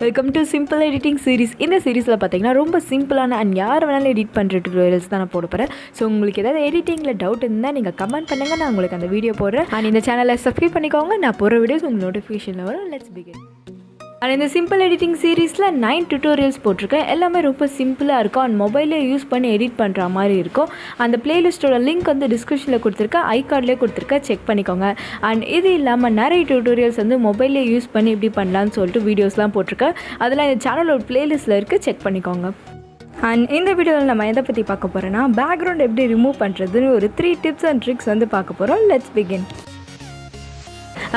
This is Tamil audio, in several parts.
Welcome to simple editing series. இந்த சீரிஸில் பார்த்தீங்கன்னா ரொம்ப சிம்பிளான அண்ட் யார் வேணாலும் எடிட் பண்ணுற டுட்டோரியல்ஸ் தான் நான் போட போகிறேன். ஸோ உங்களுக்கு ஏதாவது எடிட்டிங்கில் டவுட் இருந்தால் நீங்கள் கமெண்ட் பண்ணுங்கள், நான் உங்களுக்கு அந்த வீடியோ போடுறேன். அண்ட் இந்த சேனலை சப்ஸ்கிரைப் பண்ணிக்கோங்க, நான் போடுற வீடியோஸ் உங்களுக்கு நோட்டிஃபிகேஷனில் வரும். Let's begin. அண்ட் இந்த சிம்பிள் எடிட்டிங் சீரீஸில் 9 டுட்டோரியல்ஸ் போட்டிருக்கேன். எல்லாமே ரொம்ப சிம்பிளாக இருக்கும் அண்ட் மொபைலே யூஸ் பண்ணி எடிட் பண்ணுற மாதிரி இருக்கும். அந்த பிளேலிஸ்ட்டோட லிங்க் வந்து டிஸ்கிரிப்ஷனில் கொடுத்துருக்கேன், ஐகார்ட்லேயே கொடுத்துருக்கேன், செக் பண்ணிக்கோங்க. அண்ட் இது இல்லாமல் நிறைய டுட்டோரியல்ஸ் வந்து மொபைலே யூஸ் பண்ணி எப்படி பண்ணலான்னு சொல்லிட்டு வீடியோஸ்லாம் போட்டிருக்கேன். அதெல்லாம் இந்த சேனலோட பிளேலிஸ்ட்டில் இருக்குது, செக் பண்ணிக்கோங்க. அண்ட் இந்த வீடியோவில் நம்ம எதை பற்றி பார்க்க போகிறோன்னா பேக்ரவுண்ட் எப்படி ரிமூவ் பண்ணுறதுன்னு ஒரு 3 டிப்ஸ் அண்ட் ட்ரிக்ஸ் வந்து பார்க்க போகிறோம். Let's begin.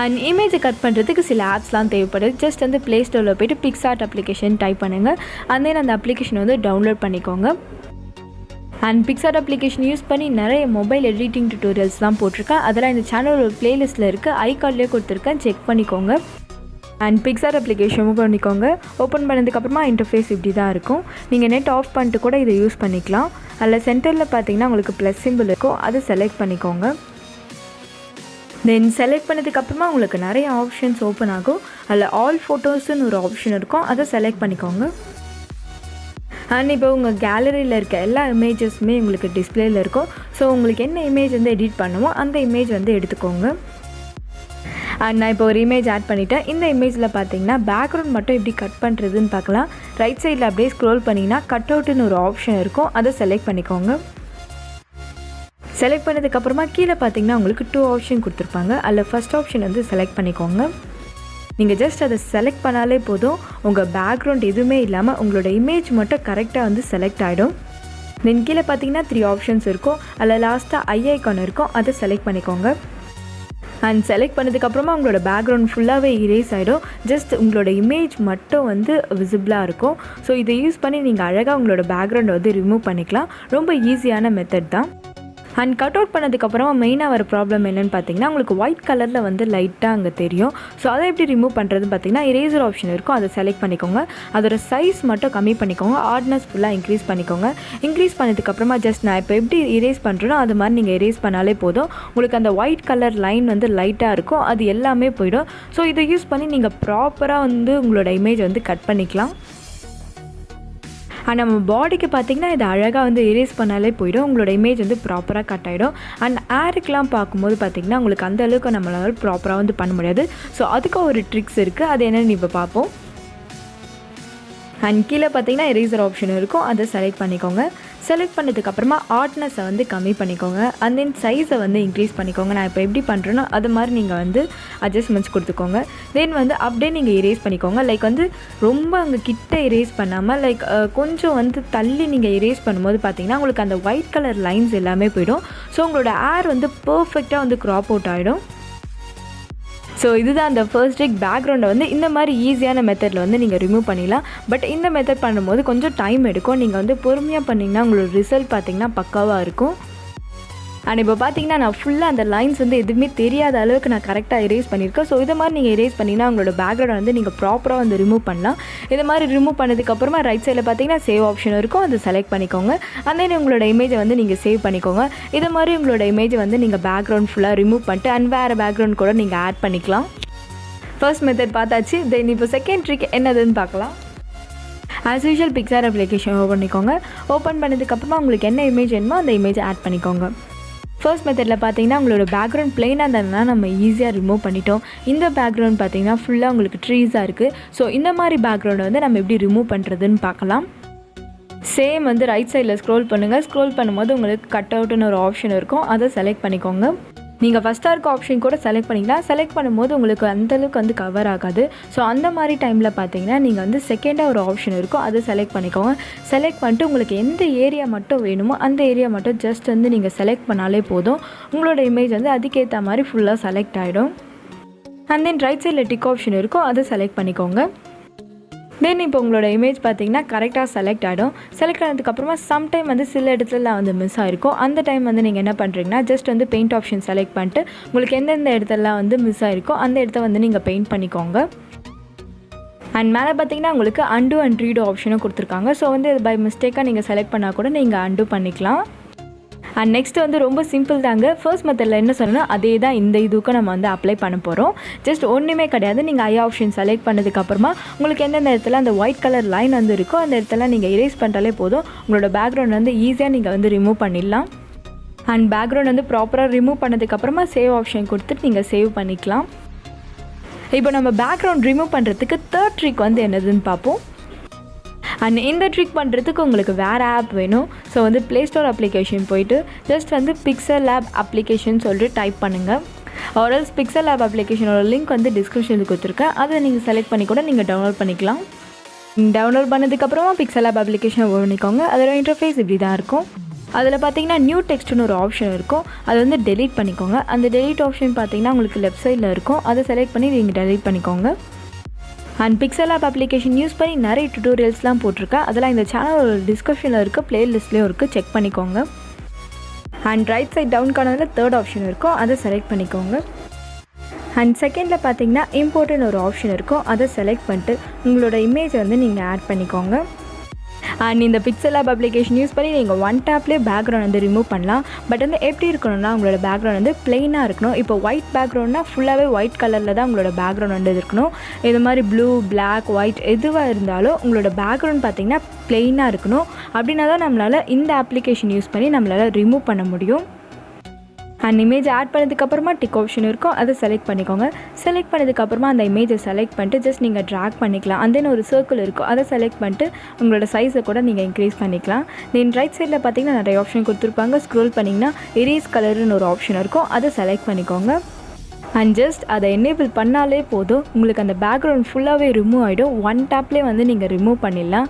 அண்ட் இமேஜை கட் பண்ணுறதுக்கு சில ஆப்ஸ்லாம் தேவைப்படுது. ஜஸ்ட் வந்து ப்ளே ஸ்டோரில் போய்ட்டு பிக்ஸார்ட் அப்ளிகேஷன் டைப் பண்ணுங்கள். அண்ட் தென் அந்த அப்ளிகேஷன் வந்து டவுன்லோட் பண்ணிக்கோங்க. அண்ட் பிக்ஸார்ட் அப்ளிகேஷன் யூஸ் பண்ணி நிறைய மொபைல் எடிட்டிங் டுட்டோரியல்ஸ்லாம் போட்டிருக்கேன். அதெல்லாம் இந்த சேனலோட ப்ளேலிஸ்ட்டில் இருக்குது, ஐகார்ட்லேயே கொடுத்துருக்கேன், செக் பண்ணிக்கோங்க. அண்ட் பிக்ஸார்ட் அப்ளிகேஷன் ஓப்பன் பண்ணிக்கோங்க. ஓப்பன் பண்ணதுக்கப்புறமா இன்டர்ஃபேஸ் இப்படி தான் இருக்கும். நீங்கள் நெட் ஆஃப் பண்ணிட்டு கூட இதை யூஸ் பண்ணிக்கலாம். அதில் சென்டரில் பார்த்தீங்கன்னா உங்களுக்கு ப்ளஸ் சிம்பிள் இருக்கும், அதை செலக்ட் பண்ணிக்கோங்க. தென் செலக்ட் பண்ணதுக்கப்புறமா உங்களுக்கு நிறைய ஆப்ஷன்ஸ் ஓப்பன் ஆகும். அதில் ஆல் ஃபோட்டோஸ்ன்னு ஒரு ஆப்ஷன் இருக்கும், அதை செலக்ட் பண்ணிக்கோங்க. அண்ட் இப்போ உங்கள் கேலரியில் இருக்க எல்லா இமேஜஸுமே உங்களுக்கு டிஸ்பிளேயில் இருக்கும். ஸோ உங்களுக்கு என்ன இமேஜ் வந்து எடிட் பண்ணுமோ அந்த இமேஜ் வந்து எடுத்துக்கோங்க. அண்ட் நான் இப்போ ஒரு இமேஜ் ஆட் பண்ணிவிட்டேன். இந்த இமேஜில் பார்த்தீங்கன்னா பேக்ரவுண்ட் மட்டும் எப்படி கட் பண்ணுறதுன்னு பார்க்கலாம். ரைட் சைடில் அப்படியே ஸ்க்ரோல் பண்ணிங்கன்னா கட் அவுட்டுன்னு ஒரு ஆப்ஷன் இருக்கும், அதை செலக்ட் பண்ணிக்கோங்க. செலக்ட் பண்ணதுக்கப்புறமா கீழே பார்த்தீங்கன்னா உங்களுக்கு 2 ஆப்ஷன் கொடுத்துருப்பாங்க. அதில் ஃபஸ்ட் ஆப்ஷன் வந்து செலக்ட் பண்ணிக்கோங்க. நீங்கள் ஜஸ்ட் அதை செலக்ட் பண்ணாலே போதும், உங்கள் பேக்ரவுண்ட் எதுவுமே இல்லாமல் உங்களோட இமேஜ் மட்டும் கரெக்டாக வந்து செலக்ட் ஆகிடும். தென் கீழே பார்த்தீங்கன்னா 3 ஆப்ஷன்ஸ் இருக்கும். அதில் லாஸ்ட்டாக ஐ ஐக்கான் இருக்கும், அதை செலக்ட் பண்ணிக்கோங்க. அண்ட் செலக்ட் பண்ணதுக்கப்புறமா உங்களோட பேக்ரவுண்ட் ஃபுல்லாகவே இரேஸ் ஆகிடும். ஜஸ்ட் உங்களோட இமேஜ் மட்டும் வந்து விசிபிளாக இருக்கும். ஸோ இதை யூஸ் பண்ணி நீங்கள் அழகாக உங்களோட பேக்ரவுண்டை வந்து ரிமூவ் பண்ணிக்கலாம். ரொம்ப ஈஸியான மெத்தட் தான். அண்ட் கட் அவுட் பண்ணதுக்கப்புறமா மெயினாக வர ப்ராப்ளம் என்னென்னு பார்த்தீங்கன்னா உங்களுக்கு ஒயிட் கலரில் வந்து லைட்டாக அங்கே தெரியும். ஸோ அதை எப்படி ரிமூவ் பண்ணுறதுன்னு பார்த்தீங்கன்னா இரேசர் ஆப்ஷன் இருக்கும், அதை செலக்ட் பண்ணிக்கோங்க. அதோட சைஸ் மட்டும் கம்மி பண்ணிக்கோங்க, ஹார்ட்னஸ் ஃபுல்லாக இன்க்ரீஸ் பண்ணிக்கோங்க. இன்க்ரீஸ் பண்ணதுக்கப்புறமா ஜஸ்ட் நான் இப்போ எப்படி இரேஸ் பண்ணுறேனோ அது மாதிரி நீங்கள் இரேஸ் பண்ணாலே போதும். உங்களுக்கு அந்த ஒயிட் கலர் லைன் வந்து லைட்டாக இருக்கும், அது எல்லாமே போயிடும். ஸோ இதை யூஸ் பண்ணி நீங்கள் ப்ராப்பராக வந்து உங்களோட இமேஜ் வந்து கட் பண்ணிக்கலாம். அண்ட் நம்ம பாடிக்கு பார்த்திங்கன்னா இதை அழகாக வந்து இரேஸ் பண்ணாலே போயிடும், உங்களோட இமேஜ் வந்து ப்ராப்பராக கட் ஆகிடும். அண்ட் ஏருக்கெலாம் பார்க்கும்போது பார்த்திங்கன்னா உங்களுக்கு அந்த அளவுக்கு நம்மளால் ப்ராப்பராக வந்து பண்ண முடியாது. ஸோ அதுக்கு ஒரு ட்ரிக்ஸ் இருக்குது, அது என்னென்னு இப்போ பார்ப்போம். அண்ட் கீழே பார்த்தீங்கன்னா இரேசர் ஆப்ஷன் இருக்கும், அதை செலக்ட் பண்ணிக்கோங்க. செலக்ட் பண்ணதுக்கப்புறமா ஹார்ட்னஸை வந்து கம்மி பண்ணிக்கோங்க. அண்ட் தென் சைஸை வந்து இன்க்ரீஸ் பண்ணிக்கோங்க. நான் இப்போ எப்படி பண்ணுறேனோ அது மாதிரி நீங்கள் வந்து அட்ஜஸ்ட்மெண்ட்ஸ் கொடுத்துக்கோங்க. தென் வந்து அப்படியே நீங்கள் இரேஸ் பண்ணிக்கோங்க. லைக் வந்து ரொம்ப அங்கே கிட்ட இரேஸ் பண்ணாமல் லைக் கொஞ்சம் வந்து தள்ளி நீங்கள் இரேஸ் பண்ணும்போது பார்த்தீங்கன்னா உங்களுக்கு அந்த ஒயிட் கலர் லைன்ஸ் எல்லாமே போயிடும். ஸோ உங்களோட ஏர் வந்து பர்ஃபெக்டாக வந்து க்ராப் அவுட் ஆகிடும். ஸோ இதுதான் அந்த ஃபர்ஸ்ட் ட்ரிக். பேக்ரவுண்டை வந்து இந்த மாதிரி ஈஸியான மெத்தடில் வந்து நீங்கள் ரிமூவ் பண்ணிடலாம். பட் இந்த மெத்தட் பண்ணும்போது கொஞ்சம் டைம் எடுக்கும். நீங்கள் வந்து பொறுமையாக பண்ணிங்கன்னா உங்களோட ரிசல்ட் பார்த்திங்கன்னா பக்காவாக இருக்கும். அண்ட் இப்போ பார்த்தீங்கன்னா நான் ஃபுல்லாக அந்த லைன்ஸ் வந்து எதுவுமே தெரியாத அளவுக்கு நான் கரெக்டாக இரேஸ் பண்ணியிருக்கேன். ஸோ இதை மாதிரி நீங்கள் இரேஸ் பண்ணிங்கன்னா உங்களோட பேக்ரவுண்டை வந்து நீங்கள் ப்ராப்பராக வந்து ரிமூவ் பண்ணலாம். இது மாதிரி ரிமூவ் பண்ணதுக்கப்புறமா ரைட் சைடில் பார்த்தீங்கன்னா சேவ் ஆப்ஷன் இருக்கும், அதை செலக்ட் பண்ணிக்கோங்க. அந்த உங்களோட இமேஜை வந்து நீங்கள் சேவ் பண்ணிக்கோங்க. இது மாதிரி உங்களோட இமேஜை வந்து நீங்கள் பேக்ரவுண்ட் ஃபுல்லாக ரிமூவ் பண்ணிட்டு அண்ட் வேறு பேக்ரவுண்ட் கூட நீங்கள் ஆட் பண்ணிக்கலாம். ஃபர்ஸ்ட் மெத்தட் பார்த்தாச்சு. தென் இப்போ செகண்ட் ட்ரிக் என்னதுன்னு பார்க்கலாம். As usual Pixar application open பண்ணிக்கோங்க. ஓப்பன் பண்ணதுக்கப்புறமா உங்களுக்கு என்ன இமேஜ் வேணுமோ அந்த இமேஜை ஆட் பண்ணிக்கோங்க. ஃபர்ஸ்ட் மெத்தடில் பார்த்தீங்கன்னா உங்களோட பேக்ரவுண்ட் பிளெயினாக இருந்ததுனா நம்ம ஈஸியாக ரிமூவ் பண்ணிட்டோம். இந்த பேக்ரவுண்ட் பார்த்தீங்கன்னா ஃபுல்லாக உங்களுக்கு ட்ரீஸாக இருக்குது. ஸோ இந்த மாதிரி பேக்ரவுண்டை வந்து நம்ம எப்படி ரிமூவ் பண்ணுறதுன்னு பார்க்கலாம். சேம் வந்து ரைட் சைடில் ஸ்க்ரோல் பண்ணுங்கள். ஸ்க்ரோல் பண்ணும்போது உங்களுக்கு கட் அவுட்டுன்னு ஒரு ஆப்ஷன் இருக்கும், அதை செலக்ட் பண்ணிக்கோங்க. நீங்கள் ஃபஸ்ட்டாக இருக்க ஆப்ஷன் கூட செலக்ட் பண்ணிக்கலாம். செலக்ட் பண்ணும்போது உங்களுக்கு அந்தளவுக்கு வந்து கவர் ஆகாது. ஸோ அந்த மாதிரி டைமில் பார்த்தீங்கன்னா நீங்கள் வந்து செகண்டாக ஒரு ஆப்ஷன் இருக்கும், அதை செலக்ட் பண்ணிக்கோங்க. செலக்ட் பண்ணிட்டு உங்களுக்கு எந்த ஏரியா மட்டும் வேணுமோ அந்த ஏரியா மட்டும் ஜஸ்ட் வந்து நீங்கள் செலக்ட் பண்ணாலே போதும். உங்களோட இமேஜ் வந்து அதுக்கேற்ற மாதிரி ஃபுல்லாக செலக்ட் ஆகிடும். அண்ட் தென் ரைட் சைடில் டிக் ஆப்ஷன் இருக்கும், அதை செலக்ட் பண்ணிக்கோங்க. தென் இப்போ உங்களோட இமேஜ் பார்த்தீங்கன்னா கரெக்டாக செலக்ட் ஆகிடும். செலக்ட் ஆனதுக்கப்புறமா சம்டைம் வந்து சில இடத்துல வந்து மிஸ் ஆகிருக்கும். அந்த டைம் வந்து நீங்கள் என்ன பண்ணுறீங்கன்னா ஜஸ்ட் வந்து பெயிண்ட் ஆப்ஷன் செலக்ட் பண்ணிட்டு உங்களுக்கு எந்தெந்த இடத்துலலாம் வந்து மிஸ் ஆகிருக்கோ அந்த இடத்த வந்து நீங்கள் பெயிண்ட் பண்ணிக்கோங்க. அண்ட் மேலே பார்த்தீங்கன்னா உங்களுக்கு அண்டு அண்ட் ரீடோ ஆப்ஷனும் கொடுத்துருக்காங்க. ஸோ வந்து பை மிஸ்டேக்காக நீங்கள் செலக்ட் பண்ணால் கூட நீங்கள் அண்டு பண்ணிக்கலாம். அண்ட் நெக்ஸ்ட் வந்து ரொம்ப சிம்பிள் தாங்க. ஃபர்ஸ்ட் மெத்தடில் என்ன சொன்னோன்னா அதே தான் இந்த இதுக்கும் நம்ம வந்து அப்ளை பண்ண போகிறோம். ஜஸ்ட் ஒன்றுமே கிடையாது. நீங்கள் ஐ ஆப்ஷன் செலக்ட் பண்ணதுக்கப்புறமா உங்களுக்கு எந்தெந்த இடத்துல அந்த ஒயிட் கலர் லைன் வந்து இருக்கோ அந்த இடத்துல நீங்கள் எரேஸ் பண்ணிட்டாலே போதும். உங்களோட பேக்ரவுண்ட் வந்து ஈஸியாக நீங்கள் வந்து ரிமூவ் பண்ணிடலாம். அண்ட் பேக்ரவுண்ட் வந்து ப்ராப்பராக ரிமூவ் பண்ணதுக்கப்புறமா சேவ் ஆப்ஷன் கொடுத்துட்டு நீங்கள் சேவ் பண்ணிக்கலாம். இப்போ நம்ம பேக்ரவுண்ட் ரிமூவ் பண்ணுறதுக்கு தேர்ட் ட்ரிக் வந்து என்னதுன்னு பார்ப்போம். அண்ட் இந்த ட்ரிக் பண்ணுறதுக்கு உங்களுக்கு வேறு ஆப் வேணும். ஸோ வந்து ப்ளே ஸ்டோர் அப்ளிகேஷன் போய்ட்டு ஜஸ்ட் வந்து PIXELLAB அப்ளிகேஷன் சொல்லிட்டு டைப் பண்ணுங்கள். ஆர்எல்ஸ் PIXELLAB அப்ளிகேஷனோட லிங்க் வந்து டிஸ்கிரிப்ஷனில் கொடுத்துருக்கேன். அதை நீங்கள் செலக்ட் பண்ணி கூட நீங்கள் டவுன்லோட் பண்ணிக்கலாம். டவுன்லோட் பண்ணதுக்கப்புறமா PIXELLAB அப்ளிகேஷன் ஓப்பன் பண்ணிக்கோங்க. அதோட இன்டர்ஃபேஸ் இப்படி தான் இருக்கும். அதில் பார்த்தீங்கன்னா நியூ டெக்ஸ்ட்னு ஒரு ஆப்ஷன் இருக்கும். அதை வந்து டெலீட் பண்ணிக்கோங்க. அந்த டெலீட் ஆப்ஷன் பார்த்தீங்கன்னா உங்களுக்கு லெஃப்ட் சைடில் இருக்கும். அதை செலக்ட் பண்ணி நீங்கள் டெலீட் பண்ணிக்கோங்க. அண்ட் PIXELLAB அப்ளிகேஷன் யூஸ் பண்ணி நிறைய டுட்டோரியல்ஸ்லாம் போட்டிருக்கேன். அதெல்லாம் இந்த சேனலோட டிஸ்கிரிப்ஷனில் இருக்குது, ப்ளேலிஸ்ட்லேயும் இருக்குது, செக் பண்ணிக்கோங்க. அண்ட் ரைட் சைட் டவுன் கார்னரில் தேர்ட் ஆப்ஷன் இருக்கும். அதை செலக்ட் பண்ணிக்கோங்க. அண்ட் செகண்டில் பார்த்தீங்கன்னா இம்போர்ட்னு ஒரு ஆப்ஷன் இருக்கும். அதை செலக்ட் பண்ணிட்டு உங்களோட இமேஜை வந்து நீங்கள் ஆட் பண்ணிக்கோங்க. அண்ட் இந்த PIXELLAB அப்ளிகேஷன் யூஸ் பண்ணி நீங்கள் ஒன் டேப்லேயே பேக்ரவுண்ட் வந்து ரிமூவ் பண்ணலாம். பட் வந்து எப்படி இருக்கணும்னா உங்களோட பேக்ரவுண்ட் வந்து ப்ளெயினாக இருக்கணும். இப்போ ஒயிட் பேக்ரவுண்ட்னா ஃபுல்லாகவே ஒயிட் கலரில் தான் உங்களோட பேக்ரவுண்ட் வந்து இருக்கணும். இது மாதிரி ப்ளூ, பிளாக், ஒயிட் எதுவாக இருந்தாலும் உங்களோட பேக்ரவுண்ட் பார்த்திங்கன்னா ப்ளெயினாக இருக்கணும். அப்படின்னா தான் நம்மளால் இந்த அப்ளிகேஷன் யூஸ் பண்ணி நம்மளால் ரிமூவ் பண்ண முடியும். அண்ட் இமேஜ் ஆட் பண்ணதுக்கப்புறமா டிக் ஆப்ஷன் இருக்கும். அதை செலக்ட் பண்ணிக்கோங்க. செலக்ட் பண்ணதுக்கப்புறமா அந்த இமேஜை செலக்ட் பண்ணிட்டு ஜஸ்ட் நீங்கள் ட்ராக் பண்ணிக்கலாம். அந்த ஒரு சர்க்கிள் இருக்கும். அதை செலக்ட் பண்ணிட்டு உங்களோட சைஸை கூட நீங்கள் இன்க்ரீஸ் பண்ணிக்கலாம். தென் ரைட் சைடில் பார்த்தீங்கன்னா நிறைய ஆப்ஷன் கொடுத்துருப்பாங்க. ஸ்க்ரோல் பண்ணிங்கன்னா எரேஸ் கலர்னு ஒரு ஆப்ஷன் இருக்கும். அதை செலக்ட் பண்ணிக்கோங்க. அண்ட் ஜஸ்ட் அதை எனேபிள் பண்ணாலே போதும். உங்களுக்கு அந்த பேக்ரவுண்ட் ஃபுல்லாகவே ரிமூவ் ஆகிடும். ஒன் டேப்லேயே வந்து நீங்கள் ரிமூவ் பண்ணிடலாம்.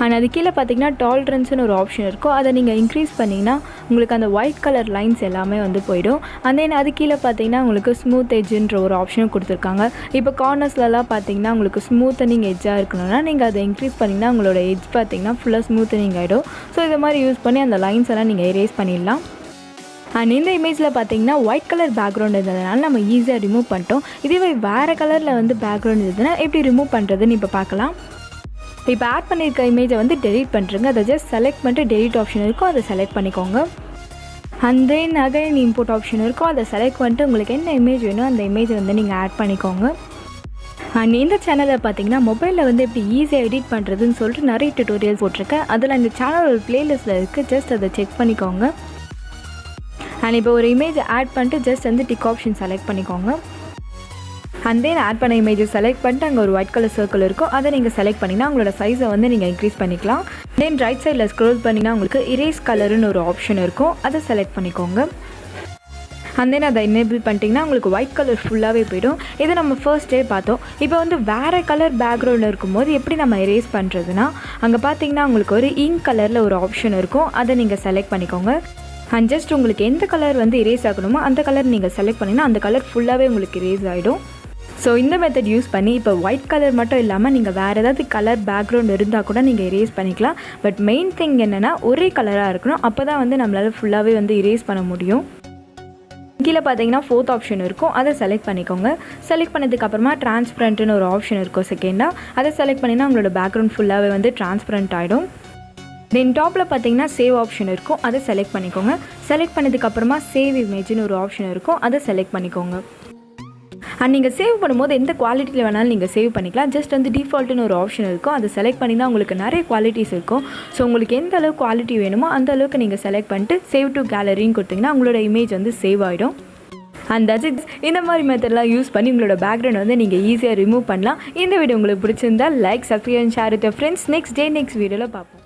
அண்ட் அது கீழே பார்த்தீங்கன்னா டாலரன்ஸ்னு ஒரு ஆப்ஷன் இருக்கும். அதை நீங்கள் இன்க்ரீஸ் பண்ணிங்கன்னா உங்களுக்கு அந்த ஒயிட் கலர் லைன்ஸ் எல்லாமே வந்து போயிடும். அண்ட் தென் அது கீழே பார்த்தீங்கன்னா உங்களுக்கு ஸ்மூத் எட்ஜுன்ற ஒரு ஆப்ஷனும் கொடுத்துருக்காங்க. இப்போ கார்னர்ஸ்லலாம் பார்த்தீங்கன்னா உங்களுக்கு ஸ்மூத்தனிங் எட்ஜாக இருக்கணும்னா நீங்கள் அதை இன்க்ரீஸ் பண்ணிங்கன்னா உங்களோட எட்ஜ் பார்த்தீங்கன்னா ஃபுல்லாக ஸ்மூத்தனிங் ஆகிடும். ஸோ இதை மாதிரி யூஸ் பண்ணி அந்த லைன்ஸ் எல்லாம் நீங்கள் எரேஸ் பண்ணிடலாம். அண்ட் இந்த இமேஜில் பார்த்தீங்கன்னா ஒயிட் கலர் பேக்ரவுண்ட் இருந்ததுனால நம்ம ஈஸியாக ரிமூவ் பண்ணிட்டோம். இதுவே வேறு கலரில் வந்து பேக்ரவுண்ட் இருந்ததுன்னா எப்படி ரிமூவ் பண்ணுறதுன்னு இப்போ பார்க்கலாம். இப்போ ஆட் பண்ணியிருக்க இமேஜை வந்து டெலீட் பண்ணுறங்க. அதை ஜஸ்ட் செலக்ட் பண்ணிட்டு டெலீட் ஆப்ஷன் இருக்கும். அதை செலக்ட் பண்ணிக்கோங்க. And then again import option இருக்கும். அதை செலக்ட் பண்ணிட்டு உங்களுக்கு என்ன இமேஜ் வேணும் அந்த இமேஜை வந்து நீங்கள் ஆட் பண்ணிக்கோங்க. அண்ட் இந்த சேனலில் பார்த்தீங்கன்னா மொபைலில் வந்து எப்படி ஈஸியாக எடிட் பண்ணுறதுன்னு சொல்லிட்டு நிறைய டுட்டோரியல் போட்டிருக்கேன். அதில் இந்த சேனலோட ப்ளேலிஸ்ட்டில் இருக்குது. ஜஸ்ட் அதை செக் பண்ணிக்கோங்க. அண்ட் இப்போ ஒரு இமேஜை ஆட் பண்ணிட்டு ஜஸ்ட் வந்து டிக் ஆப்ஷன் செலக்ட் பண்ணிக்கோங்க. அண்ட் தென் ஆட் பண்ண இமேஜை செலக்ட் பண்ணிட்டு அங்கே ஒரு ஒயிட் கலர் சர்க்கிள் இருக்கும். அதை நீங்கள் செலக்ட் பண்ணிங்கன்னா உங்களோட சைஸை வந்து நீங்கள் இன்க்ரீஸ் பண்ணிக்கலாம். தென் ரைட் சைடில் ஸ்க்ரோல் பண்ணிங்கன்னா உங்களுக்கு இரேஸ் கலருன்னு ஒரு ஆப்ஷன் இருக்கும். அதை செலக்ட் பண்ணிக்கோங்க. அண்ட் தென் அதை எனேபிள் பண்ணிட்டீங்கன்னா உங்களுக்கு ஒயிட் கலர் ஃபுல்லாகவே போய்டும். இதை நம்ம ஃபர்ஸ்ட்டே பார்த்தோம். இப்போ வந்து வேறு கலர் பேக்ரவுண்டில் இருக்கும்போது எப்படி நம்ம எரேஸ் பண்ணுறதுனா அங்கே பார்த்தீங்கன்னா உங்களுக்கு ஒரு இங்க் கலரில் ஒரு ஆப்ஷன் இருக்கும். அதை நீங்கள் செலக்ட் பண்ணிக்கோங்க. அண்ட் ஜஸ்ட் உங்களுக்கு எந்த கலர் வந்து எரேஸ் ஆகணுமோ அந்த கலர் நீங்கள் செலக்ட் பண்ணிங்கன்னா அந்த கலர் ஃபுல்லாகவே உங்களுக்கு எரேஸ் ஆகிடும். ஸோ இந்த மெத்தட் யூஸ் பண்ணி இப்போ ஒயிட் கலர் மட்டும் இல்லாமல் நீங்கள் வேறு ஏதாவது கலர் பேக்ரவுண்ட் இருந்தால் கூட நீங்கள் எரேஸ் பண்ணிக்கலாம். பட் மெயின் திங் என்னென்னா ஒரே கலராக இருக்கணும். அப்போ தான் வந்து நம்மளால் ஃபுல்லாகவே வந்து எரேஸ் பண்ண முடியும். கீழே பார்த்தீங்கன்னா ஃபோர்த் ஆப்ஷன் இருக்கும். அதை செலக்ட் பண்ணிக்கோங்க. செலக்ட் பண்ணதுக்கப்புறமா டிரான்ஸ்பரண்ட்னு ஒரு ஆப்ஷன் இருக்கும் செகண்டாக. அதை செலக்ட் பண்ணினா உங்களோட பேக்ரவுண்ட் ஃபுல்லாகவே வந்து டிரான்ஸ்பரண்ட் ஆகிடும். தென் டாப்பில் பார்த்தீங்கன்னா சேவ் ஆப்ஷன் இருக்கும். அதை செலக்ட் பண்ணிக்கோங்க. செலக்ட் பண்ணதுக்கப்புறமா சேவ் இமேஜ்னு ஒரு ஆப்ஷன் இருக்கும். அதை செலக்ட் பண்ணிக்கோங்க. அண்ட் நீங்கள் சேவ் பண்ணும்போது எந்த குவாலிட்டியில் வேணாலும் நீங்கள் சேவ் பண்ணிக்கலாம். ஜஸ்ட் வந்து டிஃபால்ட்டுன்னு ஒரு ஆப்ஷன் இருக்கும். அதை செலக்ட் பண்ணி தான் உங்களுக்கு நிறைய குவாலிட்டிஸ் இருக்கும். ஸோ உங்களுக்கு எந்த அளவுக்கு குவாலிட்டி வேணுமோ அந்த அளவுக்கு நீங்கள் செலக்ட் பண்ணிட்டு சேவ் டு கேலரின்னு கொடுத்தீங்கன்னா உங்களோட இமேஜ் வந்து சேவ் ஆகிடும். And that's it. இந்த மாதிரி மெத்தட்லாம் யூஸ் பண்ணி உங்களோட பேக்ரவுண்ட் வந்து நீங்கள் ஈஸியாக ரிமூவ் பண்ணலாம். இந்த வீடியோ உங்களுக்கு பிடிச்சிருந்தால் like, subscribe and share with your friends. Next வீடியோவில் பார்ப்போம்.